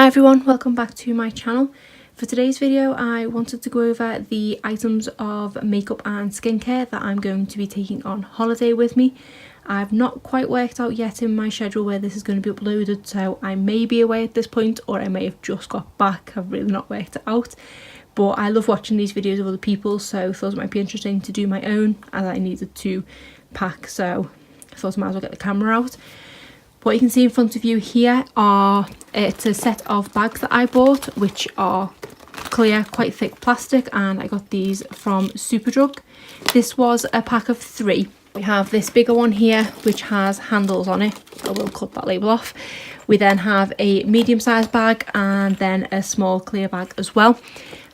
Hi everyone, welcome back to my channel. For today's video I wanted to go over the items of makeup and skincare that I'm going to be taking on holiday with me. I've not quite worked out yet in my schedule where this is going to be uploaded, so I may be away at this point or I may have just got back. I've really not worked it out, but I love watching these videos of other people, so I thought it might be interesting to do my own as I needed to pack, so I thought I might as well get the camera out. What you can see in front of you here are, it's a set of bags that I bought, which are clear, quite thick plastic, and I got these from Superdrug. This was a pack of 3. We have this bigger one here, which has handles on it. I will cut that label off. We then have a medium-sized bag and then a small clear bag as well.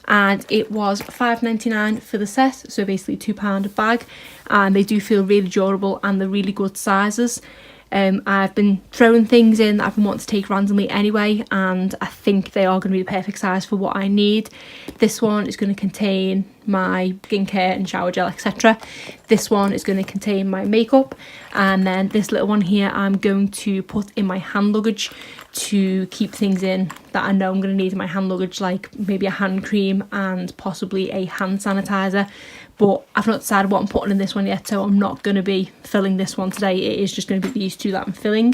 And it was £5.99 for the set, so basically £2 a bag. And they do feel really durable and they're really good sizes. I've been throwing things in that I've been wanting to take randomly anyway, and I think they are going to be the perfect size for what I need. This one is going to contain my skincare and shower gel, etc. This one is going to contain my makeup, and then this little one here I'm going to put in my hand luggage to keep things in that I know I'm going to need in my hand luggage, like maybe a hand cream and possibly a hand sanitizer. But I've not decided what I'm putting in this one yet, so I'm not going to be filling this one today. It is just going to be these 2 that I'm filling.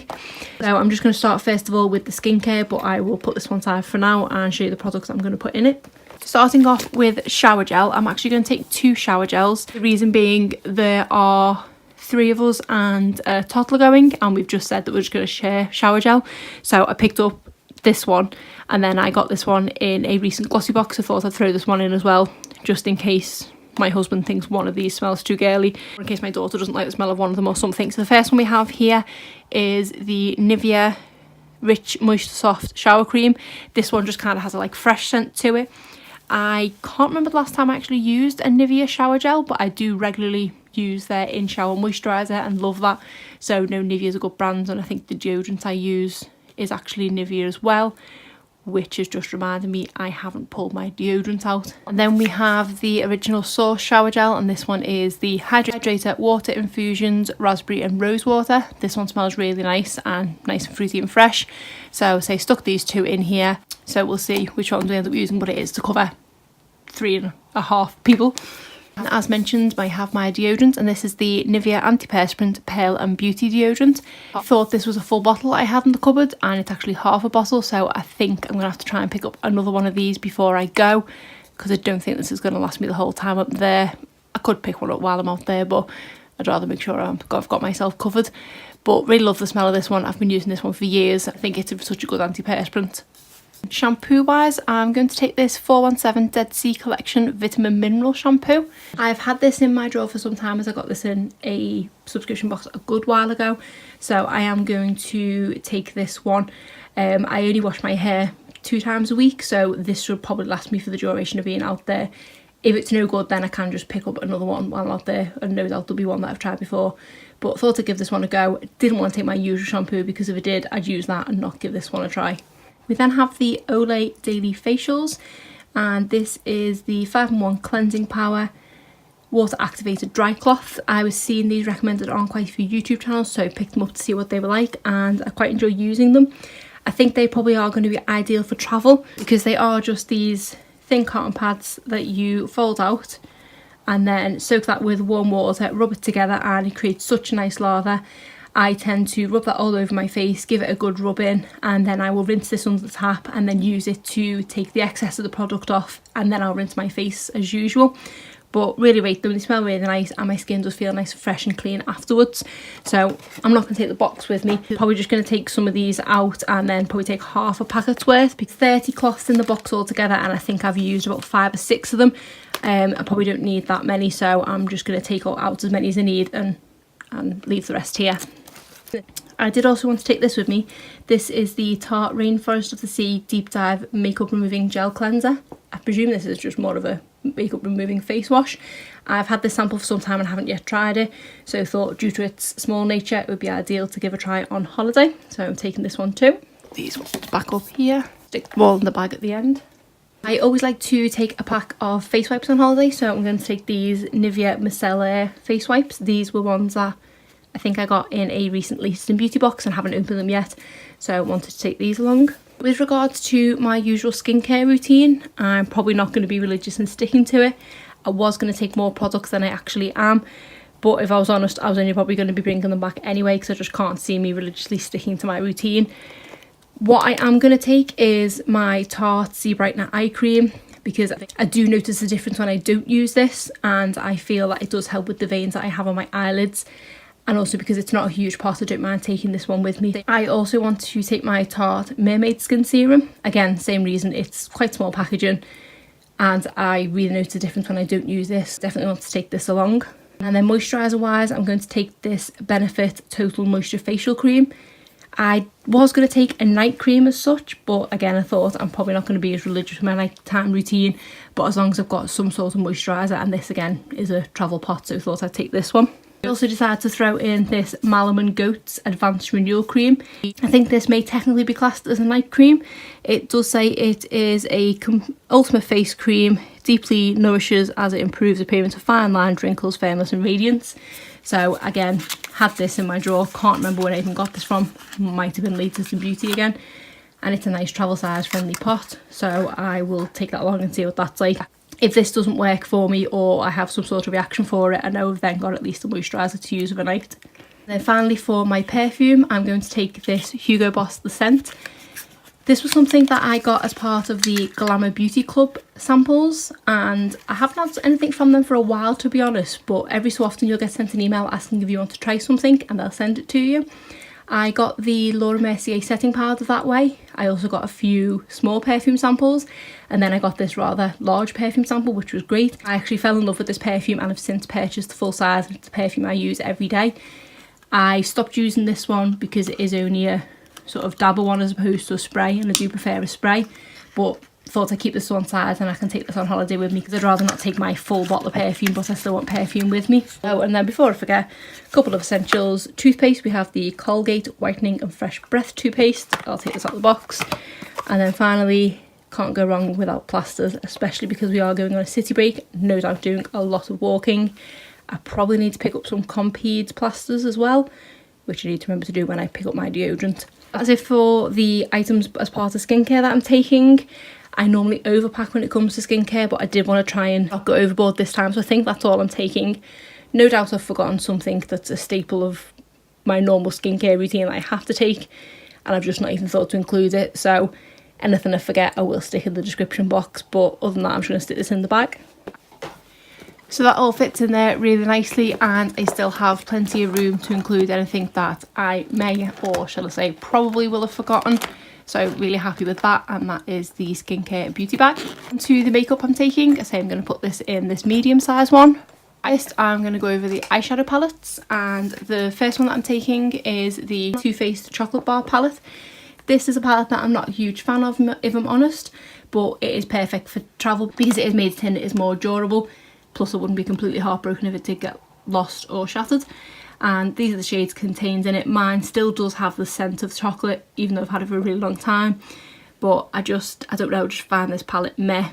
So I'm just going to start first of all with the skincare, but I will put this one aside for now and show you the products I'm going to put in it. Starting off with shower gel, I'm actually going to take 2 shower gels. The reason being there are 3 of us and a toddler going, and we've just said that we're just going to share shower gel. So I picked up this one, and then I got this one in a recent Glossybox. I thought I'd throw this one in as well, just in case my husband thinks one of these smells too girly, or in case my daughter doesn't like the smell of one of them or something. So the first one we have here is the Nivea Rich Moisture Soft Shower Cream. This one just kind of has a like fresh scent to it. I can't remember the last time I actually used a Nivea shower gel, but I do regularly use their in shower moisturiser and love that. So no, Nivea is a good brand, and I think the deodorant I use is actually Nivea as well, which has just reminded me I haven't pulled my deodorant out. And then we have the Original Source shower gel, and this one is the Hydrator Water Infusions Raspberry and Rose Water. This one smells really nice and fruity and fresh. So say stuck these 2 in here, so we'll see which ones we end up using, but it is to cover 3.5 people. And as mentioned, I have my deodorant, and this is the Nivea Antiperspirant Pearl and Beauty deodorant. I thought this was a full bottle I had in the cupboard, and it's actually half a bottle, so I think I'm going to have to try and pick up another one of these before I go, because I don't think this is going to last me the whole time up there. I could pick one up while I'm out there, but I'd rather make sure I've got myself covered. But really love the smell of this one. I've been using this one for years. I think it's such a good antiperspirant. Shampoo wise, I'm going to take this 417 Dead Sea Collection Vitamin Mineral Shampoo. I've had this in my drawer for some time, as I got this in a subscription box a good while ago. So I am going to take this one. I only wash my hair 2 times a week, so this should probably last me for the duration of being out there. If it's no good, then I can just pick up another one while I'm out there, and no doubt there'll be one that I've tried before. But I thought I'd give this one a go. Didn't want to take my usual shampoo, because if I did, I'd use that and not give this one a try. We then have the Olay Daily Facials, and this is the 5-in-1 Cleansing Power Water Activated Dry Cloth. I was seeing these recommended on quite a few YouTube channels, so I picked them up to see what they were like, and I quite enjoy using them. I think they probably are going to be ideal for travel, because they are just these thin cotton pads that you fold out and then soak that with warm water, rub it together, and it creates such a nice lather. I tend to rub that all over my face, give it a good rub in, and then I will rinse this under the tap and then use it to take the excess of the product off, and then I'll rinse my face as usual. But really rate them, they smell really nice, and my skin does feel nice and fresh and clean afterwards. So I'm not going to take the box with me. Probably just going to take some of these out and then probably take half a packet's worth. 30 cloths in the box altogether, and I think I've used about 5 or 6 of them. I probably don't need that many, so I'm just going to take out as many as I need and leave the rest here. I did also want to take this with me. This is the Tarte Rainforest of the Sea Deep Dive Makeup Removing Gel Cleanser. I presume this is just more of a makeup removing face wash. I've had this sample for some time and haven't yet tried it, so I thought due to its small nature it would be ideal to give a try on holiday. So I'm taking this one too. These ones back up here, stick them all in the bag at the end. I always like to take a pack of face wipes on holiday, so I'm going to take these Nivea Micellar face wipes. These were ones that I think I got in a recent Latest in Beauty box and haven't opened them yet, so I wanted to take these along. With regards to my usual skincare routine, I'm probably not going to be religious and sticking to it. I was going to take more products than I actually am, but if I was honest, I was only probably going to be bringing them back anyway because I just can't see me religiously sticking to my routine. What I am going to take is my Tarte Sea Brightener Eye Cream, because I do notice a difference when I don't use this, and I feel that it does help with the veins that I have on my eyelids, and also because it's not a huge pot, I don't mind taking this one with me. I also want to take my Tarte Mermaid Skin Serum. Again, same reason, it's quite small packaging and I really notice a difference when I don't use this. Definitely want to take this along. And then moisturiser wise, I'm going to take this Benefit Total Moisture Facial Cream. I was going to take a night cream as such, but again I thought I'm probably not going to be as religious with my nighttime routine, but as long as I've got some sort of moisturiser, and this again is a travel pot, so I thought I'd take this one. I also decided to throw in this Malum & Goats Advanced Renewal Cream. I think this may technically be classed as a night cream. It does say it is a ultimate face cream, deeply nourishes as it improves appearance of fine lines, wrinkles, firmness and radiance. So again, had this in my drawer, can't remember where I even got this from, might have been Latest in Beauty again, and it's a nice travel size friendly pot, so I will take that along and see what that's like. If this doesn't work for me or I have some sort of reaction for it, I know I've then got at least a moisturiser to use overnight. Then finally for my perfume, I'm going to take this Hugo Boss The Scent. This was something that I got as part of the Glamour Beauty Club samples, and I haven't had anything from them for a while to be honest, but every so often you'll get sent an email asking if you want to try something and they'll send it to you. I got the Laura Mercier setting powder that way. I also got a few small perfume samples, and then I got this rather large perfume sample, which was great. I actually fell in love with this perfume and have since purchased the full size, and it's the perfume I use every day. I stopped using this one because it is only a sort of dabber one as opposed to a spray, and I do prefer a spray, but thought I'd keep this one size and I can take this on holiday with me because I'd rather not take my full bottle of perfume, but I still want perfume with me. Oh, and then before I forget, a couple of essentials. Toothpaste, we have the Colgate Whitening and Fresh Breath toothpaste. I'll take this out of the box. And then finally, can't go wrong without plasters, especially because we are going on a city break, no doubt doing a lot of walking. I probably need to pick up some Compeed plasters as well, which I need to remember to do when I pick up my deodorant. That's it for the items as part of skincare that I'm taking. I normally overpack when it comes to skincare, but I did want to try and not go overboard this time, so I think that's all I'm taking. No doubt I've forgotten something that's a staple of my normal skincare routine that I have to take, and I've just not even thought to include it, so anything I forget I will stick in the description box, but other than that I'm just going to stick this in the bag. So that all fits in there really nicely, and I still have plenty of room to include anything that I may, or shall I say probably will have forgotten. So really happy with that, and that is the skincare beauty bag. And to the makeup I'm taking, I say I'm going to put this in this medium size one. First I'm going to go over the eyeshadow palettes, and the first one that I'm taking is the Too Faced Chocolate Bar palette. This is a palette that I'm not a huge fan of, if I'm honest, but it is perfect for travel because it is made tin, it is more durable, plus I wouldn't be completely heartbroken if it did get lost or shattered. And these are the shades contained in it. Mine still does have the scent of chocolate, even though I've had it for a really long time, but I don't know, just find this palette meh.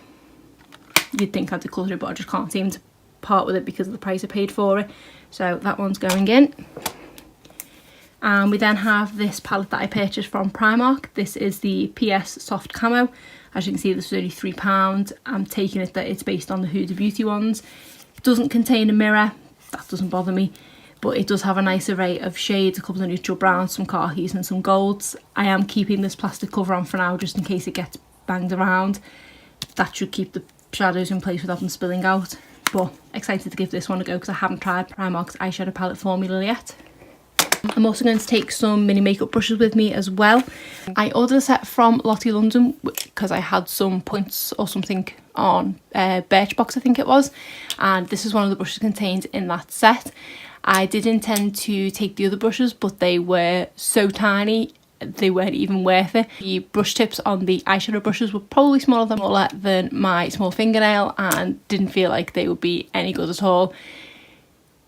You'd think I'd declutter it, but I just can't seem to part with it because of the price I paid for it, so that one's going in. And we then have this palette that I purchased from Primark. This is the PS Soft Camo. As you can see, this was only £3. I'm taking it that it's based on the Huda Beauty ones. It doesn't contain a mirror, that doesn't bother me, but it does have a nice array of shades, a couple of neutral browns, some khakis and some golds. I am keeping this plastic cover on for now just in case it gets banged around. That should keep the shadows in place without them spilling out. But excited to give this one a go because I haven't tried Primark's eyeshadow palette formula yet. I'm also going to take some mini makeup brushes with me as well. I ordered a set from Lottie London because I had some points or something on Birchbox, I think it was, and this is one of the brushes contained in that set. I did intend to take the other brushes, but they were so tiny they weren't even worth it. The brush tips on the eyeshadow brushes were probably smaller than my small fingernail and didn't feel like they would be any good at all.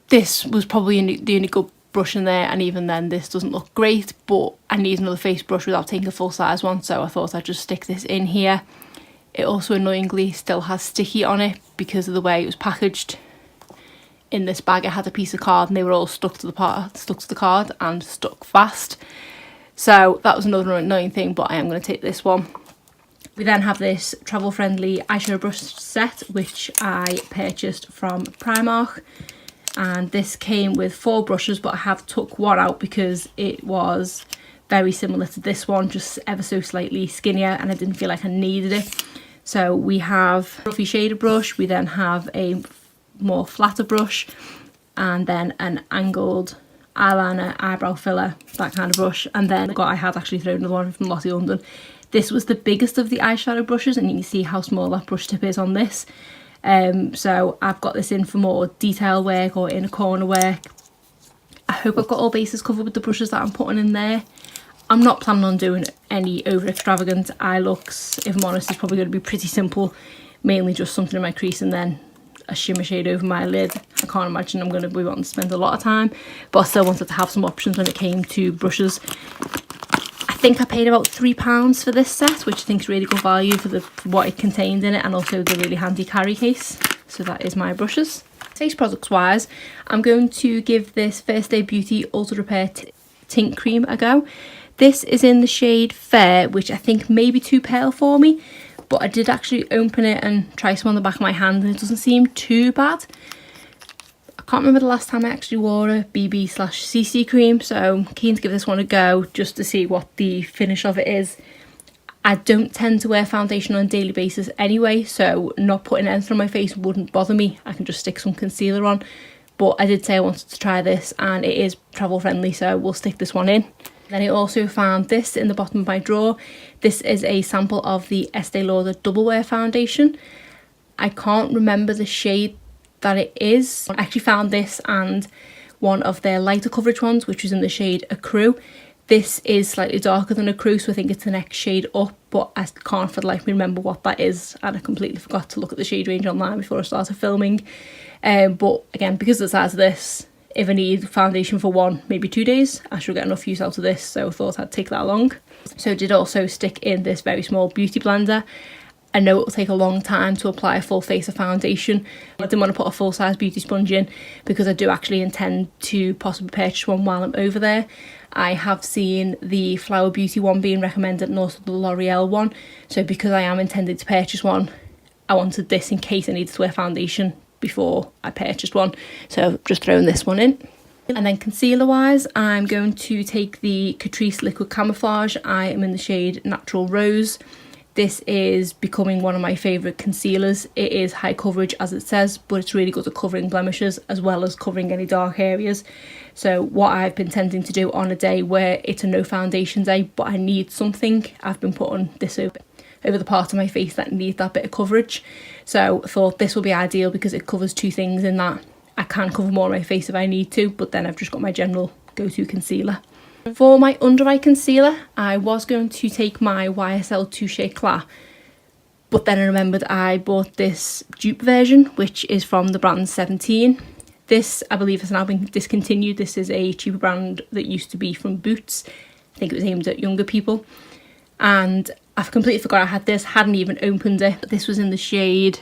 This was probably the only good brush in there, and even then this doesn't look great, but I need another face brush without taking a full size one, so I thought I'd just stick this in here. It also annoyingly still has sticky on it because of the way it was packaged. In this bag I had a piece of card and they were all stuck to the card and stuck fast. So that was another annoying thing, but I am going to take this one. We then have this travel friendly eyeshadow brush set, which I purchased from Primark. And this came with 4 brushes, but I have took one out because it was very similar to this one, just ever so slightly skinnier, and I didn't feel like I needed it. So we have a roughy shader brush, we then have a more flatter brush, and then an angled eyeliner, eyebrow filler, that kind of brush. And then I had actually thrown another one from Lottie London. This was the biggest of the eyeshadow brushes, and you can see how small that brush tip is on this. So I've got this in for more detail work or inner corner work. I hope I've got all bases covered with the brushes that I'm putting in there. I'm not planning on doing any over extravagant eye looks. If I'm honest, it's probably going to be pretty simple, mainly just something in my crease and then a shimmer shade over my lid. I can't imagine I'm going to be wanting to spend a lot of time, but I still wanted to have some options when it came to brushes. I think I paid about £3 for this set, which I think is really good value for what it contained in it, and also the really handy carry case. So that is my brushes. Face products wise, I'm going to give this First Day Beauty Ultra Repair Tint Cream a go. This is in the shade Fair, which I think may be too pale for me, but I did actually open it and try some on the back of my hand, and it doesn't seem too bad. I can't remember the last time I actually wore a BB/CC cream, so I'm keen to give this one a go just to see what the finish of it is. I don't tend to wear foundation on a daily basis anyway, so not putting anything on my face wouldn't bother me. I can just stick some concealer on, but I did say I wanted to try this, and it is travel friendly, so we'll stick this one in. Then I also found this in the bottom of my drawer. This is a sample of the Estee Lauder Double Wear Foundation. I can't remember the shade that it is. I actually found this and one of their lighter coverage ones, which was in the shade Ecru. This is slightly darker than Ecru, so I think it's the next shade up, but I can't for the life of me remember what that is, and I completely forgot to look at the shade range online before I started filming. But again, because of the size of this, if I need foundation for 1, maybe 2 days, I should get enough use out of this, so I thought I'd take that along. So I did also stick in this very small beauty blender. I know it will take a long time to apply a full face of foundation. I didn't want to put a full-size beauty sponge in because I do actually intend to possibly purchase one while I'm over there. I have seen the Flower Beauty one being recommended and also the L'Oreal one, so because I am intending to purchase one, I wanted this in case I needed to wear foundation before I purchased one, so just throwing this one in. And then concealer wise, I'm going to take the Catrice Liquid Camouflage. I am in the shade Natural Rose. This is becoming one of my favourite concealers. It is high coverage as it says, but it's really good at covering blemishes as well as covering any dark areas. So what I've been tending to do on a day where it's a no foundation day but I need something, I've been putting this over the part of my face that needs that bit of coverage. So I thought this will be ideal because it covers 2 things in that I can cover more on my face if I need to, but then I've just got my general go-to concealer. For my under eye concealer, I was going to take my YSL Touche Eclat, but then I remembered I bought this dupe version, which is from the brand 17. This, I believe, has now been discontinued. This is a cheaper brand that used to be from Boots. I think it was aimed at younger people. And I've completely forgot I had this, hadn't even opened it. This was in the shade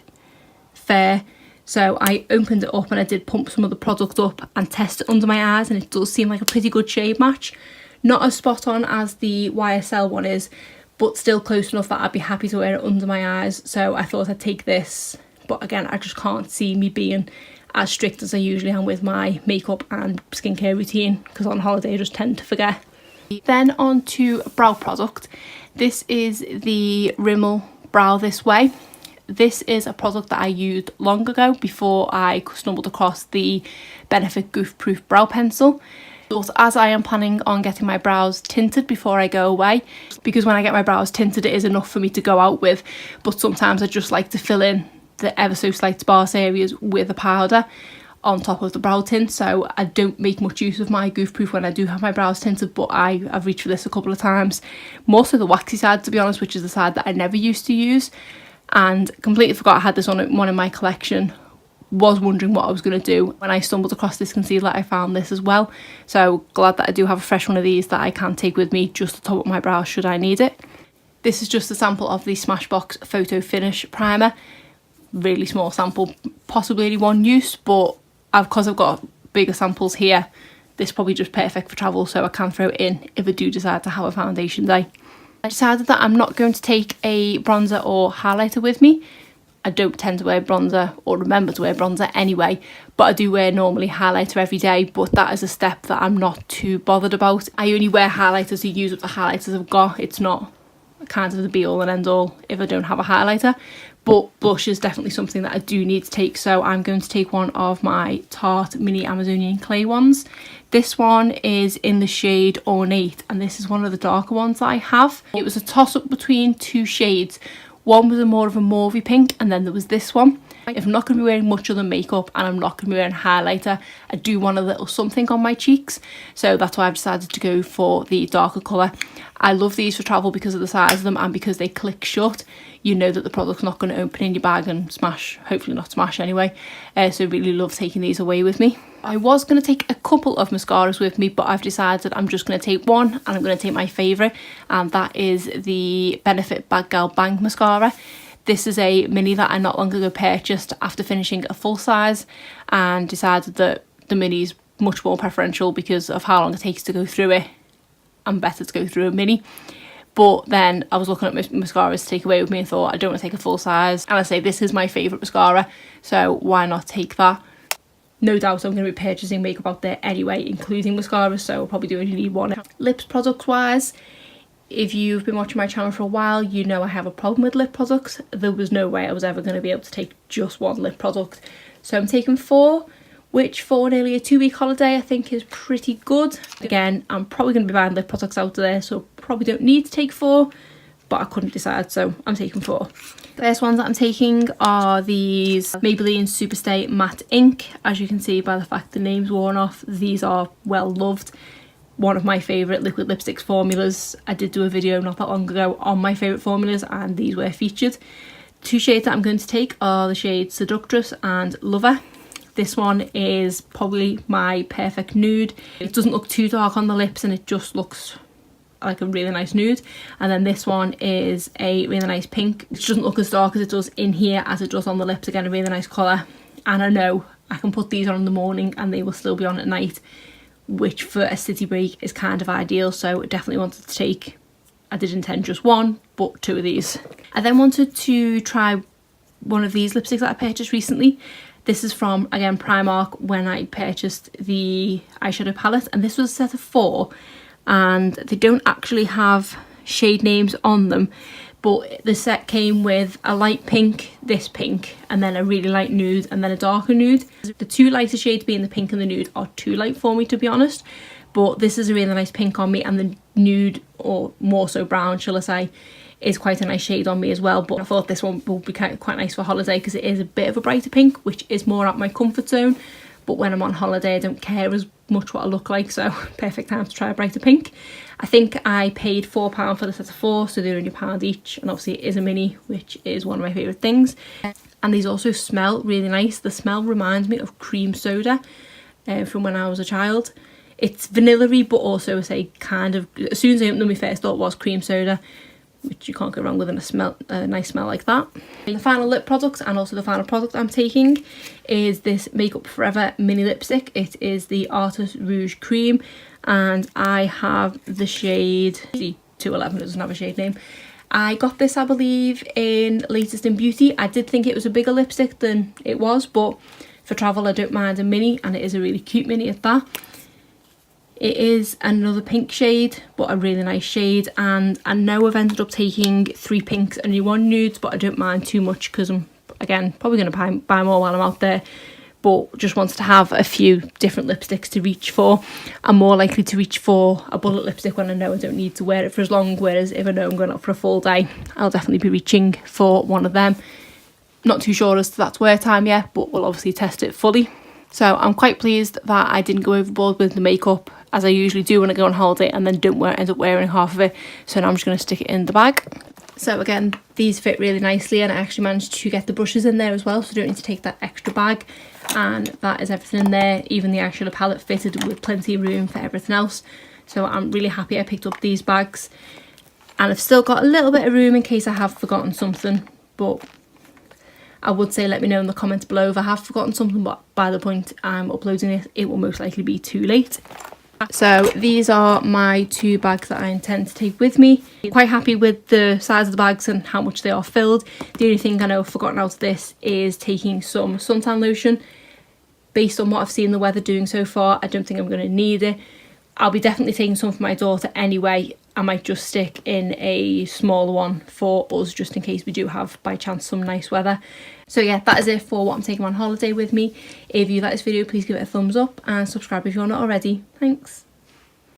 Fair. So I opened it up and I did pump some of the product up and test it under my eyes, and it does seem like a pretty good shade match. Not as spot on as the YSL one is, but still close enough that I'd be happy to wear it under my eyes. So I thought I'd take this, but again, I just can't see me being as strict as I usually am with my makeup and skincare routine, because on holiday I just tend to forget. Then on to a brow product. This is the Rimmel Brow This Way. This is a product that I used long ago before I stumbled across the Benefit Goof Proof Brow Pencil. But as I am planning on getting my brows tinted before I go away, because when I get my brows tinted it is enough for me to go out with, but sometimes I just like to fill in the ever so slight sparse areas with a powder on top of the brow tint. So I don't make much use of my Goof Proof when I do have my brows tinted, but I've reached for this a couple of times. More so the waxy side, to be honest, which is the side that I never used to use. And completely forgot I had this on one in my collection. Was wondering what I was going to do. When I stumbled across this concealer, I found this as well. So glad that I do have a fresh one of these that I can take with me just to top up my brows should I need it. This is just a sample of the Smashbox Photo Finish Primer. Really small sample, possibly only one use, but because I've got bigger samples here, this is probably just perfect for travel, so I can throw it in if I do decide to have a foundation day. I decided that I'm not going to take a bronzer or highlighter with me. I don't tend to wear bronzer or remember to wear bronzer anyway, but I do wear normally highlighter every day, but that is a step that I'm not too bothered about. I only wear highlighters to use up the highlighters I've got. It's not kind of the be all and end all if I don't have a highlighter, but blush is definitely something that I do need to take, so I'm going to take one of my Tarte mini Amazonian clay ones. This one is in the shade Ornate, and this is one of the darker ones that I have. It was a toss up between two shades. One was a more of a mauvey pink, and then there was this one. If I'm not going to be wearing much other makeup and I'm not going to be wearing highlighter, I do want a little something on my cheeks, so that's why I've decided to go for the darker colour. I love these for travel because of the size of them and because they click shut. You know that the product's not going to open in your bag and smash, hopefully not smash anyway, so really love taking these away with me. I was going to take a couple of mascaras with me, but I've decided I'm just going to take one, and I'm going to take my favourite, and that is the Benefit Bad Girl Bang mascara. This is a mini that I not long ago purchased after finishing a full size, and decided that the mini is much more preferential because of how long it takes to go through it, and better to go through a mini. But then I was looking at mascaras to take away with me and thought I don't want to take a full size, and I say this is my favourite mascara, so why not take that? No doubt I'm going to be purchasing makeup out there anyway, including mascaras, so I'll probably do only need one. Lips products wise, if you've been watching my channel for a while, you know I have a problem with lip products. There was no way I was ever going to be able to take just one lip product, so I'm taking 4, which for nearly a 2-week holiday I think is pretty good. Again, I'm probably going to be buying lip products out there, so probably don't need to take 4, but I couldn't decide, so I'm taking 4. The first ones that I'm taking are these Maybelline Superstay Matte Ink. As you can see by the fact the name's worn off, these are well loved. One of my favourite liquid lipsticks formulas. I did do a video not that long ago on my favourite formulas, and these were featured. 2 shades that I'm going to take are the shades Seductress and Lover. This one is probably my perfect nude. It doesn't look too dark on the lips and it just looks like a really nice nude. And then this one is a really nice pink. It doesn't look as dark as it does in here as it does on the lips. Again, a really nice colour. And I know I can put these on in the morning and they will still be on at night, which for a city break is kind of ideal. So definitely wanted to take, I did intend just one, but 2 of these. I then wanted to try one of these lipsticks that I purchased recently. This is from, again, Primark, when I purchased the eyeshadow palette, and this was a set of 4, and they don't actually have shade names on them, but the set came with a light pink, this pink, and then a really light nude, and then a darker nude. The 2 lighter shades being the pink and the nude are too light for me, to be honest, but this is a really nice pink on me, and the nude, or more so brown shall I say, is quite a nice shade on me as well. But I thought this one will be quite nice for holiday because it is a bit of a brighter pink, which is more at my comfort zone. But when I'm on holiday I don't care as much what I look like, so perfect time to try a brighter pink. I think I paid £4 for the set of 4, so they're only £1 each, and obviously it is a mini, which is one of my favourite things. And these also smell really nice. The smell reminds me of cream soda from when I was a child. It's vanilla-y, but also I say kind of, as soon as I opened them my first thought was cream soda, which you can't go wrong with a nice smell like that. And the final lip product, and also the final product I'm taking, is this Makeup Forever mini lipstick. It is the Artist Rouge Cream, and I have the shade 211. It doesn't have a shade name. I got this, I believe, in Latest in Beauty. I did think it was a bigger lipstick than it was, but for travel I don't mind a mini, and it is a really cute mini at that. It is another pink shade, but a really nice shade, and I know I've ended up taking 3 pinks and only 1 nude, but I don't mind too much because I'm, again, probably going to buy more while I'm out there, but just wanted to have a few different lipsticks to reach for. I'm more likely to reach for a bullet lipstick when I know I don't need to wear it for as long, whereas if I know I'm going out for a full day, I'll definitely be reaching for one of them. Not too sure as to that's wear time yet, but we'll obviously test it fully. So I'm quite pleased that I didn't go overboard with the makeup, as I usually do when I go on holiday and then don't end up wearing half of it. So now I'm just going to stick it in the bag. So again, these fit really nicely, and I actually managed to get the brushes in there as well, so I don't need to take that extra bag. And that is everything in there. Even the eyeshadow palette fitted with plenty of room for everything else. So I'm really happy I picked up these bags. And I've still got a little bit of room in case I have forgotten something, but I would say let me know in the comments below if I have forgotten something, but by the point I'm uploading it, it will most likely be too late. So these are my 2 bags that I intend to take with me. I'm quite happy with the size of the bags and how much they are filled. The only thing I know I've forgotten out of this is taking some suntan lotion. Based on what I've seen the weather doing so far, I don't think I'm going to need it. I'll be definitely taking some for my daughter anyway. I might just stick in a smaller one for us just in case we do have by chance some nice weather. So yeah, that is it for what I'm taking on holiday with me. If you like this video, please give it a thumbs up and subscribe if you're not already. Thanks.